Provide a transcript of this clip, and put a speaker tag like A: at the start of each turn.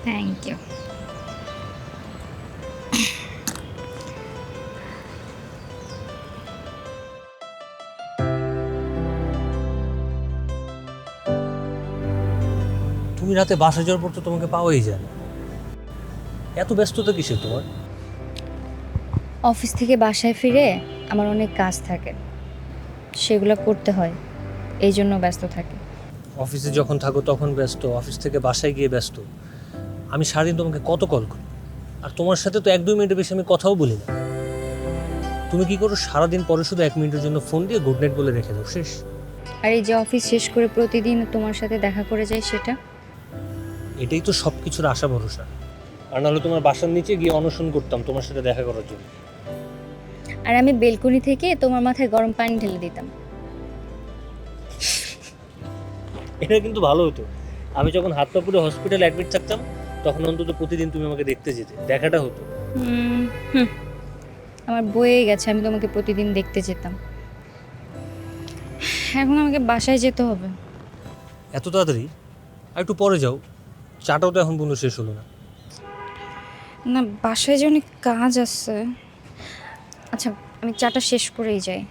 A: Thank you.
B: তুমি রাতে বাসা যাওয়ার পর তো তোমাকে পাওয়াই যায় না, এত ব্যস্ততা কিসের তোমার?
A: অফিস থেকে বাসায় ফিরে আমার অনেক কাজ থাকে, সেগুলো করতে হয়, এই জন্য ব্যস্ত থাকি।
B: অফিসে যখন থাকো তখন ব্যস্ত, অফিস থেকে বাসায় গিয়ে ব্যস্ত। আমি সারাদিন তোমাকে কত কল করি, আর তোমার সাথে তো 1-2 মিনিটের বেশি আমি কথাও বলি না। তুমি কি করো, সারাদিন পরে শুধু 1 মিনিটের জন্য ফোন দিয়ে গুড নাইট বলে রেখে দাও, শেষ।
A: আর এই যে অফিস শেষ করে প্রতিদিন তোমার সাথে দেখা করে যাই, সেটা
B: এটাই তো সব কিছুর আশা ভরসা। আর নাহলে তোমার বাসার নিচে গিয়ে অনশন করতাম তোমার সাথে দেখা করার জন্য।
A: আর আমি বেলকনি থেকে তোমার মাথায় গরম পানি ঢেলে দিতাম।
B: এটা কিন্তু ভালো হতো। আমি যখন হাত পা পুরো হসপিটালে অ্যাডমিট থাকতাম, তখন অন্তত প্রতিদিন তুমি আমাকে দেখতে যেতে, দেখাটা হতো।
A: হুম, আমার বয়ে গেছে, আমি তোমাকে প্রতিদিন দেখতে যেতাম। এখন আমাকে বাসায় যেতে হবে।
B: এত তাড়াতাড়ি? আর একটু পরে যাও, চাটাও তো এখন পর্যন্ত শেষ হলো না।
A: না, বাসায় যে অনেক কাজ আছে। আচ্ছা, আমি চাটা শেষ করেই যাই।